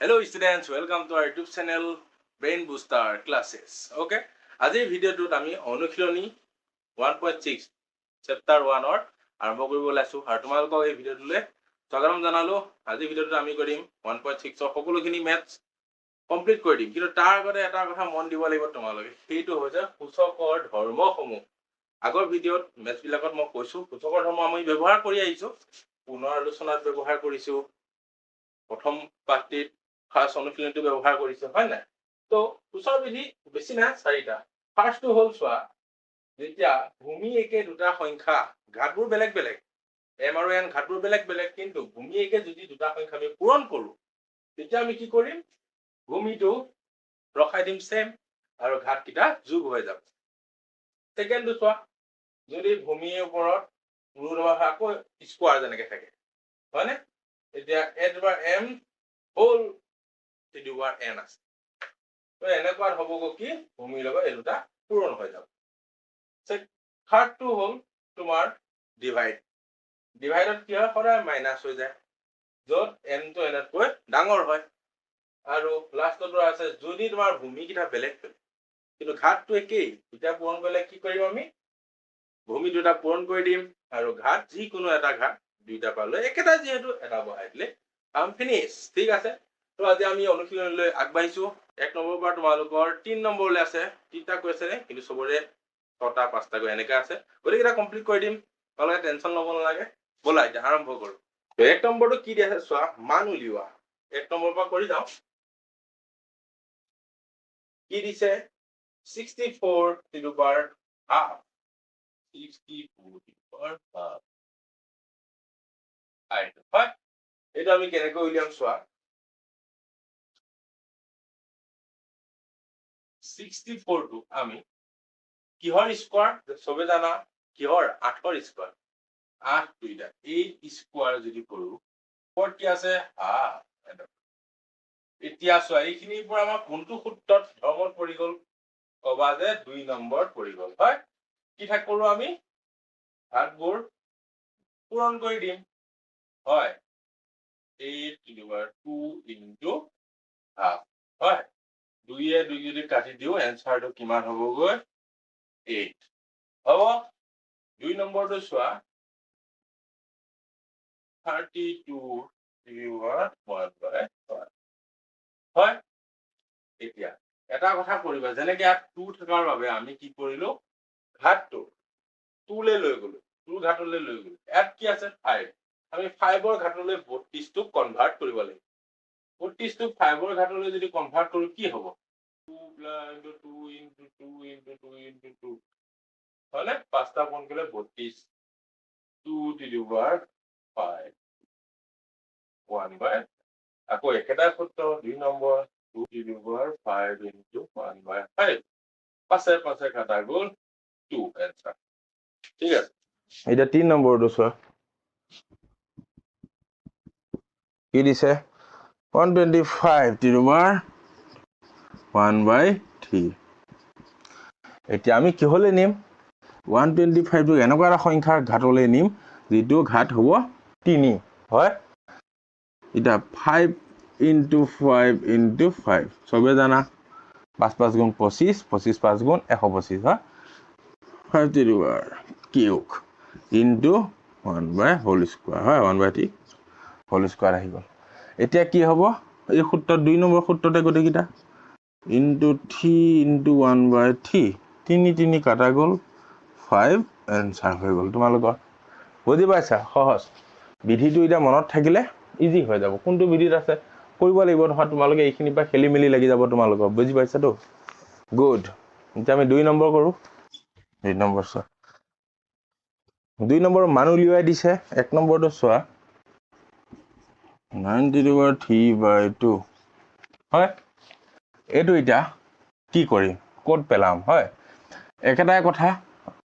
Hello students, welcome to our YouTube channel Brain Booster Classes. Okay, আজিৰ ভিডিঅ'টোত আমি অনুশীলনী 1.6 চেপ্টাৰ 1 ৰ আৰম্ভ কৰিব ওলাইছো আৰু তোমালোকক এই ভিডিঅ'টোলৈ স্বাগতম জনালো। আজিৰ ভিডিঅ'টোত আমি কৰিম 1.6 ৰ সকলোখিনি মেথছ কমপ্লিট কৰি দিম, কিন্তু তাৰ আগতে এটা কথা মন দিব লাগিব তোমালোকে, সেইটো হৈছে সূচকৰ ধৰ্মসমূহ। আগৰ ভিডিঅ'ত মেথছবিলাকত মই কৈছো সূচকৰ ধৰ্ম আমি ব্যৱহাৰ কৰি আহিছো, পুনৰ আলোচনাত ব্যৱহাৰ কৰিছো, প্ৰথম পাঠটিত ফাৰ্ষ্ট অনুশীলনীটো ব্যৱহাৰ কৰিছে, হয় নাই? তো সূচক বিধি বেছি নাই, চাৰিটা। ফাৰ্ষ্টটো হ'ল চোৱা, যেতিয়া ভূমি একে দুটা সংখ্যা ঘাতবোৰ বেলেগ বেলেগ, এম আৰু এন ঘাতবোৰ বেলেগ বেলেগ, কিন্তু ভূমি একে যদি দুটা সংখ্যা আমি পূৰণ কৰো, তেতিয়া আমি কি কৰিম? ভূমিটো ৰখাই দিম চেম আৰু ঘাতকেইটা যোগ হৈ যাব। ছেকেণ্ডটো চোৱা, যদি ভূমিৰ ওপৰত ৰুট আকৌ স্কোৱাৰ যেনেকে থাকে, হয়নে? এতিয়া A to power M whole to the power N আছে, তো এনেকুৱা হ'ব কি ভূমিৰ লগত এই দুটা পূৰণ হৈ যাব। থাৰ্ডটো হ'ল তোমাৰ ডিভাইড। ডিভাইডত কি হয়, সদায় মাইনাছ হৈ যায়, য'ত এনটো এনেতকৈ ডাঙৰ হয়। আৰু লাষ্টটো আছে যদি তোমাৰ ভূমিকেইটা বেলেগ বেলেগ কিন্তু ঘাতটো একেই, দুটা পূৰণ কৰিলে কি কৰিম আমি? ভূমি দুটা পূৰণ কৰি দিম আৰু ঘাত যিকোনো এটা ঘাত দুইটা পালে একেটা, যিহেতু এটা বহাই দিলে কাম ফিনিছ। ঠিক আছে, তো আজি আমি অনুশীলনলৈ আগবাঢ়িছো। 1 নম্বৰৰ পৰা তোমালোকৰ 3 নম্বৰলৈ আছে, 3টা কুৱেশ্যনে, কিন্তু চবৰে 6টা 5টাকৈ এনেকৈ আছে। গোটেইকেইটা কমপ্লিট কৰি দিম, তোমালোকে টেনশ্যন ল'ব নালাগে। ব'লা এতিয়া আৰম্ভ কৰো। 1 নম্বৰটো কি দিয়া আছে চোৱা, মান উলিওৱা। 1 নম্বৰৰ পৰা কৰি যাওঁ। কি দিছে? 64 to the power half. 64 to the power half. হয়, এইটো আমি কেনেকৈ উলিয়াম চোৱা। 64 টো আমি কিহৰ স্কোৱাৰ? চবে জানা কিহৰ? 8ৰ স্কোৱাৰ। 8 দুইটা 8 স্কোৱাৰ যদি কৰো, ক'ত কি আছে? হাফ। এতিয়া চোৱা, এইখিনিৰ পৰা আমাৰ কোনটো সূত্ৰত ধৰ্মত পৰি গ'ল? কবা যে 2 নম্বৰত পৰি গ'ল। হয়, কি ঠাক কৰো আমি? ঘাতবোৰ পূৰণ কৰি দিম। হয়, 8 to the power 2 into half. হয়, 2 যদি কাটি দিও, এনসাৰটো কিমান হ'বগৈ? 8 হ'ব। 2 নম্বৰটো চোৱা, 32 to the power 1/5. হয়, এতিয়া এটা কথা কৰিবা, যেনেকে ইয়াত 2 থকাৰ বাবে আমি কি কৰিলো? ঘাতটো 2 লৈ গলো, 2 ঘাতলৈ লৈ গলো। ইয়াত কি আছে? 5। আমি 5ৰ ঘাতলৈ 32টোক কনভাৰ্ট কৰিব লাগিব। 32টোক 5ৰ ঘাতলৈ যদি কনভাৰ্ট কৰো, কি হ'ব? 2 into 2 into 2 into 2 into 2, হয়নে? 5টা পূৰণ কৰিলে 32, 2 to the power 5, 1/5। আকৌ একেটা সূত্ৰ 2 number, 2 to the power 5 into 1/5। 5 কাটা গ'ল 2, এনসাৰ। ঠিক আছে, এতিয়া 3 নম্বৰটো চোৱা, কি দিছে? 125 to the power 1/3। এতিয়া আমি কিহলৈ নিম? 125টোক এনেকুৱা এটা সংখ্যাৰ ঘাতলৈ নিম যিটো ঘাত হ'ব 3। হয়, এতিয়া 5 into 5 into 5, চবে জানা 5 5 গুণ 25, 25 5 গুণ 125। হয়, 5 to the power cube into 1 whole square. হয়, 1/3 হোল স্কোৱাৰ আহি গ'ল। এতিয়া কি হ'ব? এই সূত্ৰত 2 নম্বৰ সূত্ৰতে গোটেইকেইটা into 3 into 1/3, 3 3 কাটা গ'ল 5, এনসাৰ হৈ গ'ল। তোমালোকৰ বুজি পাইছা? সহজ বিধিটো এতিয়া মনত থাকিলে ইজি হৈ যাব। কোনটো বিধিত আছে কৰিব লাগিব নহয়, তোমালোকে এইখিনিৰ পৰা খেলি মেলি লাগি যাব তোমালোকৰ। বুজি পাইছাতো? গুড। এতিয়া আমি 2 নম্বৰ কৰো। 2 নম্বৰ চোৱা, 2 নম্বৰ মান উলিয়াই দিছে। 1 নম্বৰটো চোৱা, 9 to the power 3/2। হয়, এইটো এতিয়া কি কৰিম? ক'ত পেলাম? হয়, একেটাই কথা,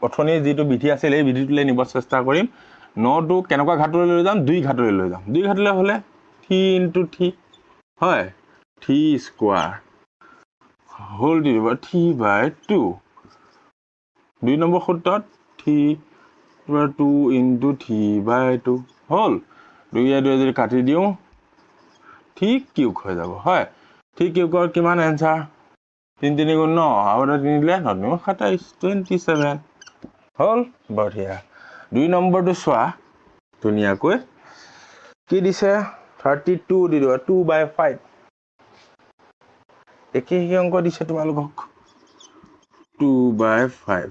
অথনি যিটো বিধি আছিল এই বিধিটোলৈ নিব চেষ্টা কৰিম। 9টো কেনেকুৱা ঘাতলৈ লৈ যাম? 2 ঘাতলৈ লৈ যাম। 2 ঘাতলৈ হ'লে 3 into 3, হয়, 3 square whole to the power 3/2। 2 number সূত্ৰত 3/2 into 3/2 হ'ল। 2 যদি কাটি দিওঁ, ঠিক কিউক হৈ যাব হয় ঠিক কিউকৰ কিমান এনসাৰ 3 3 গুণ 9 আৰু 3 দিলে 9 9 27 27 হল বঢ়িয়া 2 নম্বৰটো চোৱা ধুনীয়াকৈ কি দিছে 32 দি দিবা 2/5 একেই অংক দিছে তোমালোকক 2/5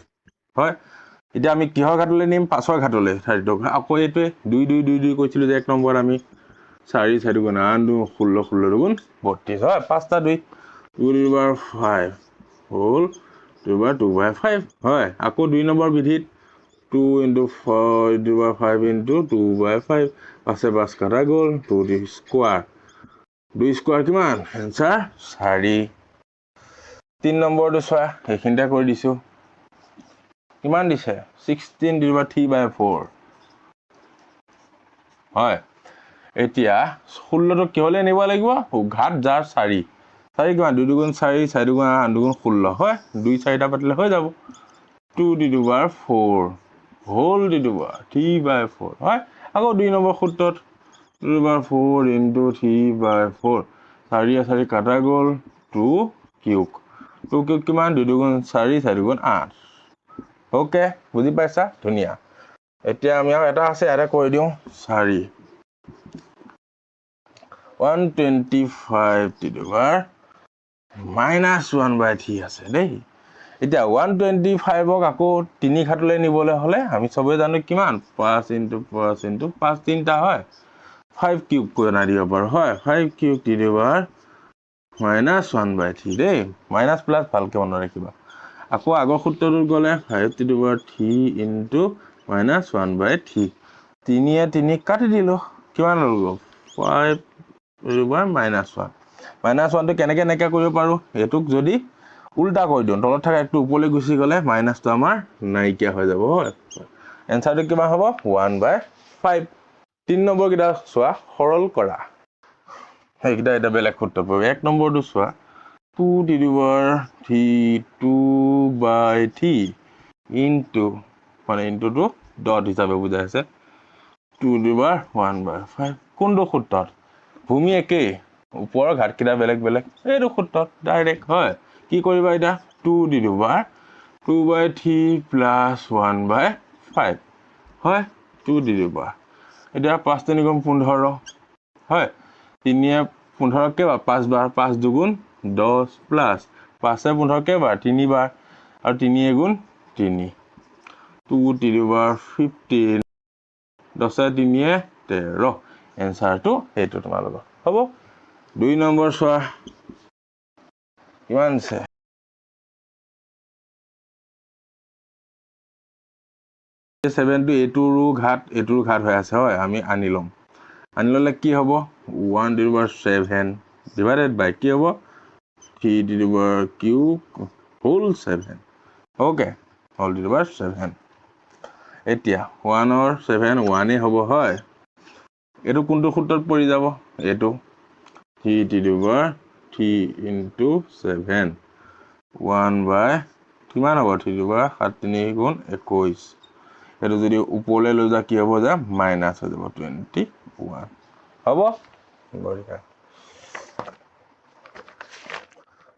হয় এতিয়া আমি কিহৰ ঘাটলৈ নিম 5ৰ ঘাটলৈ 32 আকৌ এইটোৱে 2 2 2 2 কৈছিলো যে 1 নম্বৰ আমি 4 4 গুণ 8 2 16 16 গুণ 32 হয় 5টা 2 2/5 হল 2/5 হয় আকৌ 2 নম্বৰ বিধিত 2 * 4 2/5 * 2/5 পাছে 5 কাটা গ'ল 2 স্কয়াৰ 2 স্কয়াৰ কিমান এনসাৰ 4 3 নম্বৰটো চোৱা এইখিনিতে কৰি দিছো কিমান দিছে 16 3/4 হয় এতিয়া 16 টো কিহলে নিব লাগিব ঘাট যাৰ 4 4 কিমান 2 2 গুণ 4 4 গুণ 8 2 গুণ 16 হয় 2 4টা পাতিলে হৈ যাব 2/4 হোল 3/4 হয় আকৌ 2 নম্বৰ সূত্ৰত 2/4 * 3/4 4 4 কাটা গ'ল 2 কিউব 2 কিউব কিমান 2 2 গুণ 4 4 গুণ 8 ওকে বুজি পাইছা ধুনীয়া এতিয়া আমি আৰু এটা আছে এটা কৰি দিও 4 125 -1/3 আছে দেই এতিয়া 125ক আকৌ 3 ঘাটলৈ নিবলৈ হলে আমি সবে জানো কিমান 5 * 5 * 5 তিনটা হয় 5 কিউব কৰি না দিব পাৰো হয় 5 কিউব -1/3 দেই মাইনাস প্লাস ভালকে মনত ৰাখিবা আকৌ আগৰ সূত্ৰটোত গলে 5 * 3 * -1/3 3 এ 3 কাটি দিলো কিমান হল 5 -1 -1টো কেনেকে নেকা কৰিব পাৰো এটোক যদি উল্টা কৰি দিও তলত থকা একটো ওপৰলৈ গুচি গলে মাইনাসটো আমাৰ নাইকিয়া হৈ যাব হয় এনসাৰটো কিমান হ'ব 1/5 3 নম্বৰ কিটা চোৱা সৰল কৰা এইকিটা এটা বেলেগ সূত্ৰ পাব 1 নম্বৰটো চোৱা 2/3 2/3 ইনটু মানে ইনটুটো ডট হিচাপে বুজাই আছে 2/1/5 কোনটো সূত্ৰত ভূমি একেই ওপৰৰ ঘাট কিটা বেলেগ বেলেগ এইটো সূত্ৰত ডাইৰেক্ট হয় কি কৰিবা এটা 2/3 + 1/5 হয় 2 এতিয়া 5 3 গুণ 15 হয় 3 এ 15 কেবাৰ 5 বাৰ 5 দুগুণ 10 প্লাস 5 এ 15 কেবাৰ 3 বাৰ আৰু 3 এ গুণ 3 2/15 10 এ 3 এ 13 এনসাৰটো এইটো তোমালোকৰ হ'ব 2 নম্বৰ চোৱা কিমান আছে 7 টো এইটোৰো ঘাট হৈ আছে হয় আমি আনি লম আনি ললে কি হ'ব 1/7 ডিভাইডেড বাই কি হ'ব 3/3 হোল 7 ওকে হোল 7 এতিয়া 1 or 7 1 এ হ'ব হয় এটো কোনটো সূত্ৰত পৰি যাব এটো 3/3 into 7 1/, কিমান হ'ব 3/7 3 গুণ 21 এটো যদি ওপৰলৈ লৈ যা কি হ'ব যা মাইনাস হৈ যাব 21 হ'ব বঢ়িয়া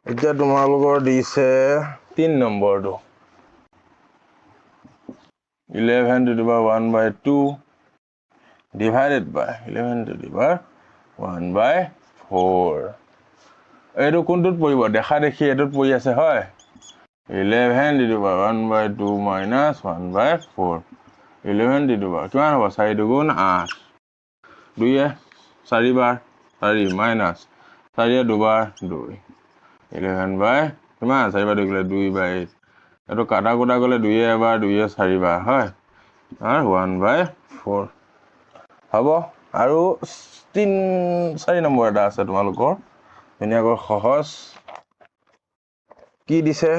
এতিয়া তোমালোকৰ দিছে 3 নম্বৰটো 11/1/2 divided by 11/1/4 এইটো কোনটোত পৰিব দেখা দেখি এটোত পৰি আছে হয় 11/1/2 - 1/4 11 কিমান হ'ব 4 দুগুণ 8 2 এ 4 বাৰ 4 মাইনাস 4 এ 2 বাৰ 2 11 কিমান 4 বাৰ 2 গলে 2/8 এটো কাটা কুটা গলে 2 এ এবাৰ 2 এ 4 বাৰ হয় আৰু 1/4 হ'ব আৰু 4 নম্বৰ এটা আছে তোমালোকৰ ধুনীয়াকৈ সহজ কি দিছে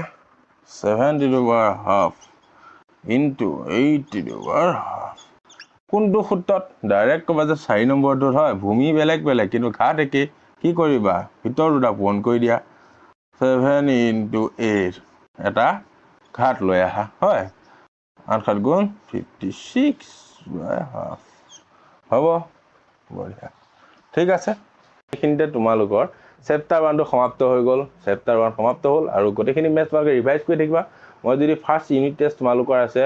7/2 into 8/2 কোনটো সূত্ৰত ডাইৰেক্ট কবা যে 4 নম্বৰটো হয় ভূমি বেলেগ বেলেগ কিন্তু ঘাট একে কি কৰিবা ভিতৰ দুটা পূৰণ কৰি দিয়া 7 into 8 এটা ঘাট লৈ আহা হয় 8 7 গুণ 56/2 হ'ব বঢ়িয়া ঠিক আছে এইখিনিতে তোমালোকৰ চেপ্টাৰ 1 টো সমাপ্ত হৈ গ'ল চেপ্টাৰ 1 সমাপ্ত হ'ল আৰু গোটেইখিনি মেথছ তোমালোকে ৰিভাইজ কৰি থাকিবা মই যদি ফাৰ্ষ্ট ইউনিট টেষ্ট তোমালোকৰ আছে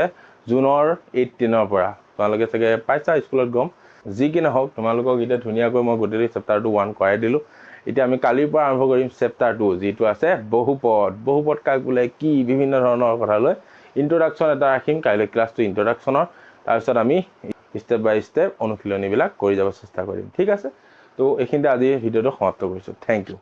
জুনৰ 18 ৰ পৰা তোমালোকে চাগে পাইছা স্কুলত গম যি কি নহওক তোমালোকক এতিয়া ধুনীয়াকৈ মই গোটেই চেপ্টাৰটো 1 কৰাই দিলোঁ এতিয়া আমি কালিৰ পৰা আৰম্ভ কৰিম চেপ্টাৰ 2 যিটো আছে বহুপদ কাক বোলে কি বিভিন্ন ধৰণৰ কথা লৈ ইন্ট্ৰডাকচন এটা ৰাখিম কাইলৈ ক্লাছটো ইন্ট্ৰডাকচনৰ তাৰপিছত আমি স্টেপ বাই স্টেপ অনুশীলনীবিলাক কৰি যাব চেষ্টা কৰিম ঠিক আছে তো এইখিনিতে আজি ভিডিঅ'টো সমাপ্ত কৰিছোঁ থেংক ইউ